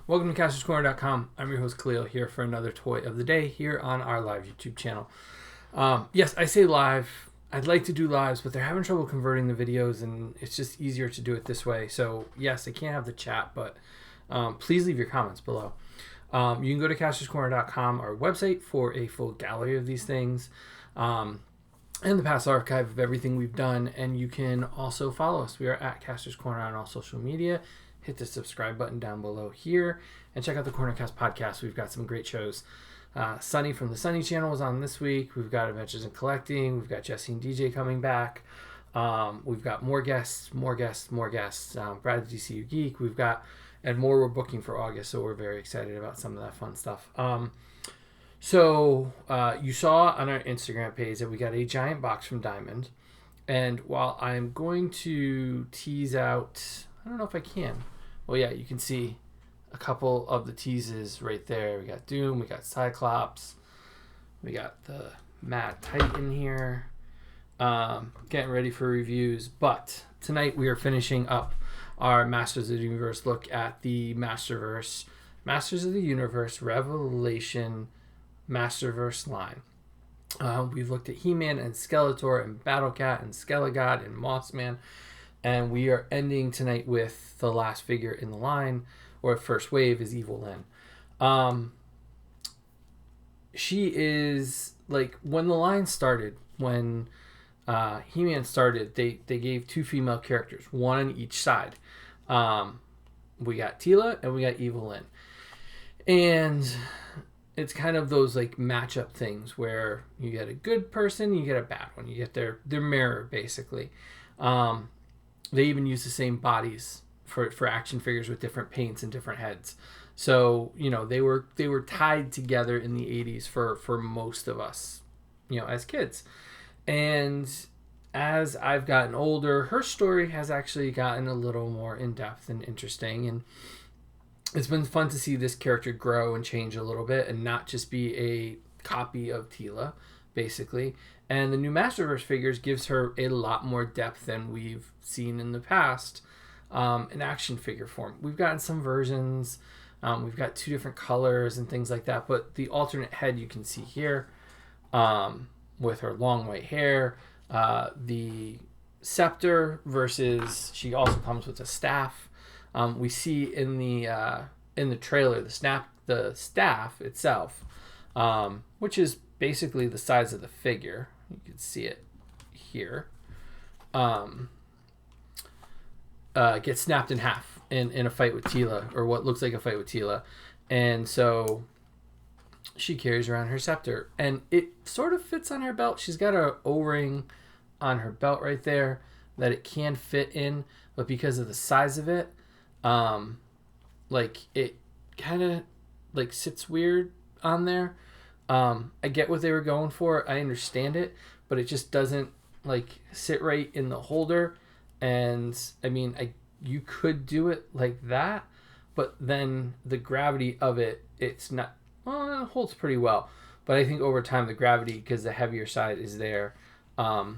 Welcome to CastorsCorner.com. I'm your host Khalil here for another toy of the day here on our live YouTube channel. Yes, I say live. I'd like to do lives, but they're having trouble converting the videos, and it's just easier to do it this way. So yes, I can't have the chat, but please leave your comments below. You can go to CastorsCorner.com, our website, for a full gallery of these things and the past archive of everything we've done. And you can also follow us. We are at Kastor's Corner on all social media. Hit the subscribe button down below here and check out the Cornercast podcast. We've got some great shows. Sunny from the Sunny channel was on this week. We've got Adventures in Collecting. We've got Jesse and DJ coming back. We've got more guests. Brad the DCU Geek. We've got, and more we're booking for August, so we're very excited about some of that fun stuff. So you saw on our Instagram page that we got a giant box from Diamond. And while I'm going to tease out, I don't know if I can. Well, yeah, you can see a couple of the teases right there. We got Doom, we got Cyclops, we got the Mad Titan here. Getting ready for reviews. But tonight we are finishing up our Masters of the Universe look at the Masterverse, Masters of the Universe Revelation Masterverse line. We've looked at He-Man and Skeletor and Battlecat and Skelegod and Mossman. And we are ending tonight with the last figure in the line, or first wave, is Evil Lyn. She is, like, when the line started, when He-Man started, they gave two female characters, one on each side. We got Teela and we got Evil Lyn. And it's kind of those, like, matchup things where you get a good person, you get a bad one. You get their mirror, basically. They even use the same bodies for action figures with different paints and different heads. So, you know, they were tied together in the 80s for most of us, you know, as kids. And as I've gotten older, her story has actually gotten a little more in-depth and interesting. And it's been fun to see this character grow and change a little bit and not just be a copy of Teela, basically. And the new Masterverse figures gives her a lot more depth than we've seen in the past in action figure form. We've gotten some versions. We've got two different colors and things like that. But the alternate head you can see here with her long white hair. The scepter versus she also comes with a staff. We see in the trailer the staff itself, which is basically the size of the figure. You can see it here. Gets snapped in half in a fight with Teela, or what looks like a fight with Teela. And so she carries around her scepter. And it sort of fits on her belt. She's got an O-ring on her belt right there that it can fit in. But because of the size of it, like, it kind of, like, sits weird on there. I get what they were going for. I understand it, but it just doesn't, like, sit right in the holder. And I mean, you could do it like that, but then the gravity of it's not, well, it holds pretty well. But I think over time the gravity, because the heavier side is there, you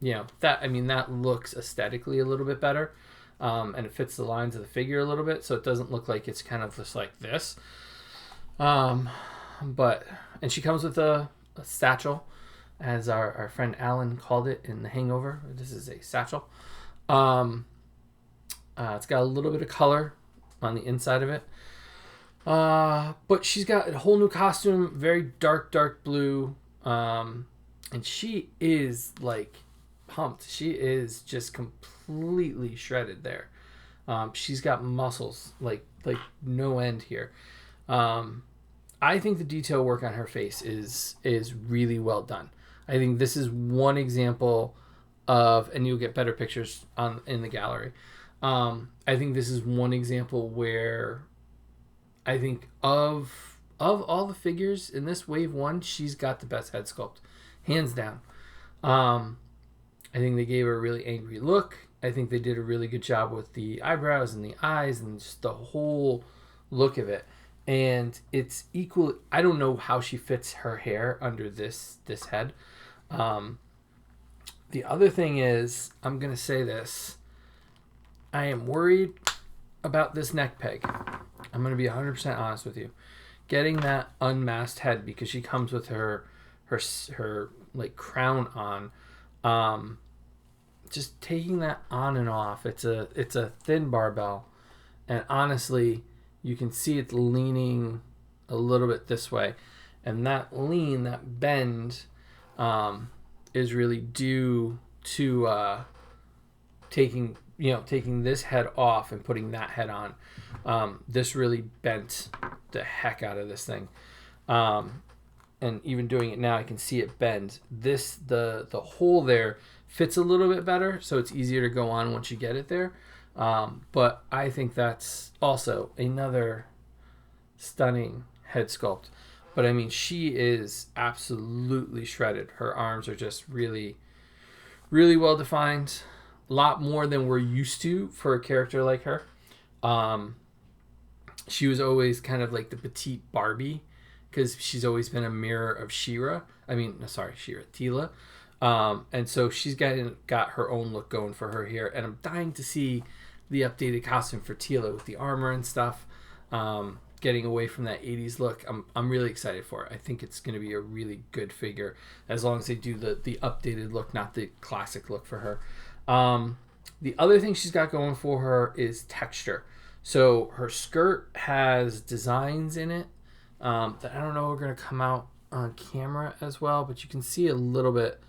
know, that looks aesthetically a little bit better. And it fits the lines of the figure a little bit, so it doesn't look like it's kind of just like this. And she comes with a satchel, as our friend Alan called it in The Hangover. This is a satchel. It's got a little bit of color on the inside of it. But she's got a whole new costume, very dark blue. And she is, like, pumped. She is just completely shredded there. She's got muscles, like no end here. I think the detail work on her face is really well done. I think this is one example of, and you'll get better pictures in the gallery. I think this is one example where I think of all the figures in this wave one, she's got the best head sculpt, hands down. I think they gave her a really angry look. I think they did a really good job with the eyebrows and the eyes and just the whole look of it. And it's equal. I don't know how she fits her hair under this head. The other thing is, I'm going to say this. I am worried about this neck peg. I'm going to be 100% honest with you. Getting that unmasked head, because she comes with her like crown on, just taking that on and off. It's a thin barbell, and honestly, you can see it's leaning a little bit this way, and that lean, that bend, is really due to taking this head off and putting that head on. This really bent the heck out of this thing. And even doing it now, I can see it bend. The hole there fits a little bit better, so it's easier to go on once you get it there. But I think that's also another stunning head sculpt. But I mean, she is absolutely shredded. Her arms are just really, really well defined. A lot more than we're used to for a character like her. She was always kind of like the petite Barbie, because she's always been a mirror of Tila. And so she's got her own look going for her here. And I'm dying to see the updated costume for Tila with the armor and stuff. Getting away from that 80s look. I'm really excited for it. I think it's going to be a really good figure, as long as they do the updated look, not the classic look for her. The other thing she's got going for her is texture. So her skirt has designs in it that I don't know are going to come out on camera as well, but you can see a little bit.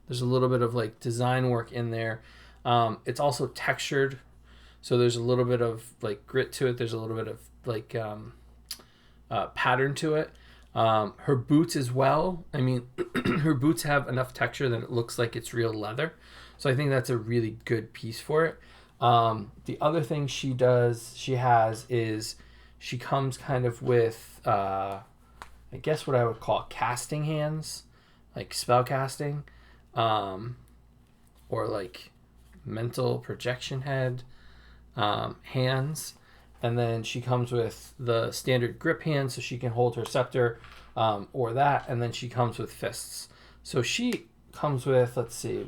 There's a little bit of like design work in there. It's also textured, so there's a little bit of like grit to it. There's a little bit of like pattern to it. Her boots as well. I mean, her boots have enough texture that it looks like it's real leather. So I think that's a really good piece for it. The other thing she has is she comes kind of with, I guess what I would call casting hands, like spell casting, or like mental projection head, hands. And then she comes with the standard grip hand, so she can hold her scepter, or that. And then she comes with fists. So she comes with, let's see,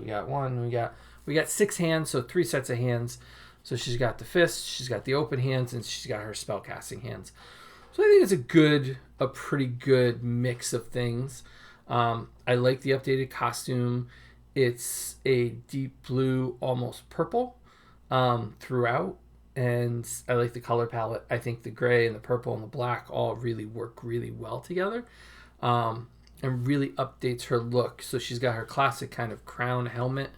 we got 6 hands, so 3 sets of hands. So she's got the fists, she's got the open hands, and she's got her spell casting hands. So I think it's a pretty good mix of things. I like the updated costume. It's a deep blue, almost purple, throughout. And I like the color palette. I think the gray and the purple and the black all really work really well together, and really updates her look. So she's got her classic kind of crown helmet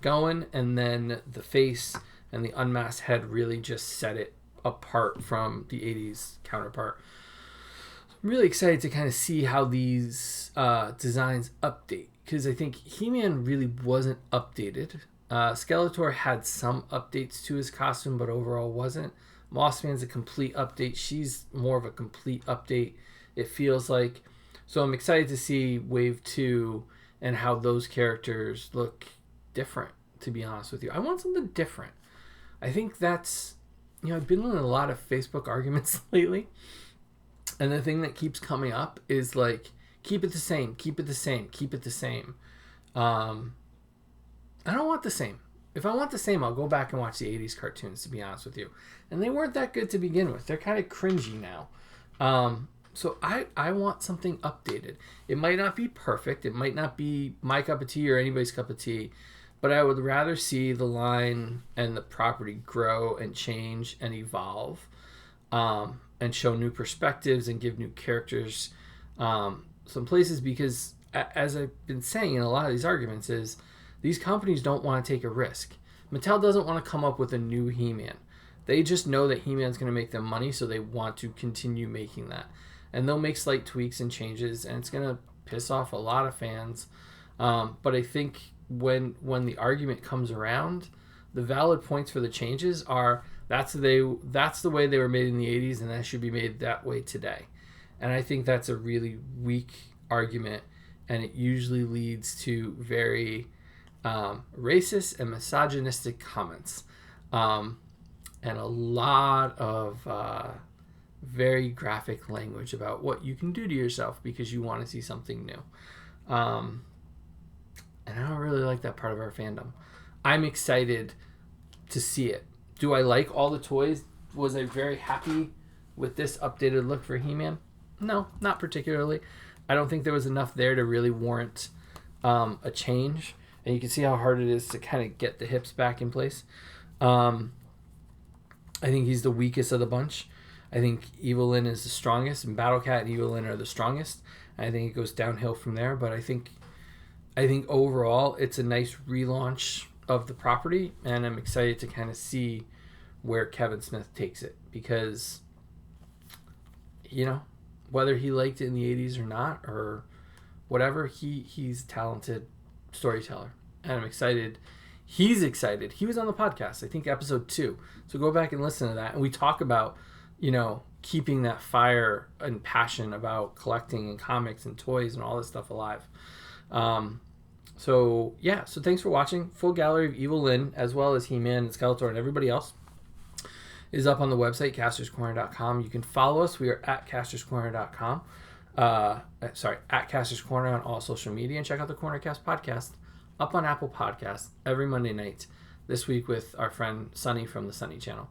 going, and then the face and the unmasked head really just set it apart from the 80s counterpart. I'm really excited to kind of see how these designs update, because I think He-Man really wasn't updated. Skeletor had some updates to his costume, but overall wasn't. Mossman's a complete update. She's more of a complete update, it feels like. So I'm excited to see Wave 2 and how those characters look different, to be honest with you. I want something different. I think that's, I've been in a lot of Facebook arguments lately, and the thing that keeps coming up is like, keep it the same, keep it the same, keep it the same. I don't want the same. If I want the same, I'll go back and watch the 80s cartoons, to be honest with you. And they weren't that good to begin with. They're kind of cringy now. So I want something updated. It might not be perfect. It might not be my cup of tea or anybody's cup of tea. But I would rather see the line and the property grow and change and evolve, and show new perspectives and give new characters some places. Because as I've been saying in a lot of these arguments is, these companies don't want to take a risk. Mattel doesn't want to come up with a new He-Man. They just know that He-Man's going to make them money, so they want to continue making that. And they'll make slight tweaks and changes, and it's going to piss off a lot of fans. But I think when the argument comes around, the valid points for the changes are that's the way they were made in the 80s, and that should be made that way today. And I think that's a really weak argument, and it usually leads to very racist and misogynistic comments, and a lot of very graphic language about what you can do to yourself because you want to see something new. And I don't really like that part of our fandom. I'm excited to see it. Do I like all the toys? Was I very happy with this updated look for He-Man? No, not particularly. I don't think there was enough there to really warrant a change. And you can see how hard it is to kind of get the hips back in place. I think he's the weakest of the bunch. I think Evil Lyn is the strongest, and Battle Cat and Evil Lyn are the strongest. I think it goes downhill from there, but I think overall it's a nice relaunch of the property, and I'm excited to kind of see where Kevin Smith takes it, because, you know, whether he liked it in the 80s or not or whatever, he's a talented storyteller, and I'm excited. He's excited. He was on the podcast, I think episode 2. So go back and listen to that, and we talk about, you know, keeping that fire and passion about collecting and comics and toys and all this stuff alive. So thanks for watching. Full gallery of Evil Lyn, as well as He-Man and Skeletor and everybody else, is up on the website, castorscorner.com. You can follow us. We are at castorscorner.com. At Kastor's Corner on all social media. And check out the Cornercast podcast up on Apple Podcasts every Monday night, this week with our friend Sunny from the Sunny channel.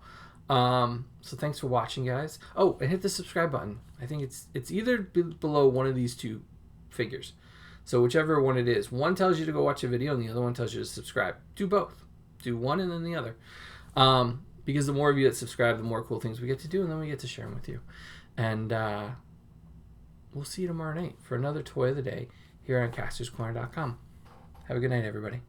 So thanks for watching, guys. Oh, and hit the subscribe button. I think it's either below one of these two figures. So whichever one it is. One tells you to go watch a video and the other one tells you to subscribe. Do both. Do one and then the other. Because the more of you that subscribe, the more cool things we get to do, and then we get to share them with you. And we'll see you tomorrow night for another Toy of the Day here on castorscorner.com. Have a good night, everybody.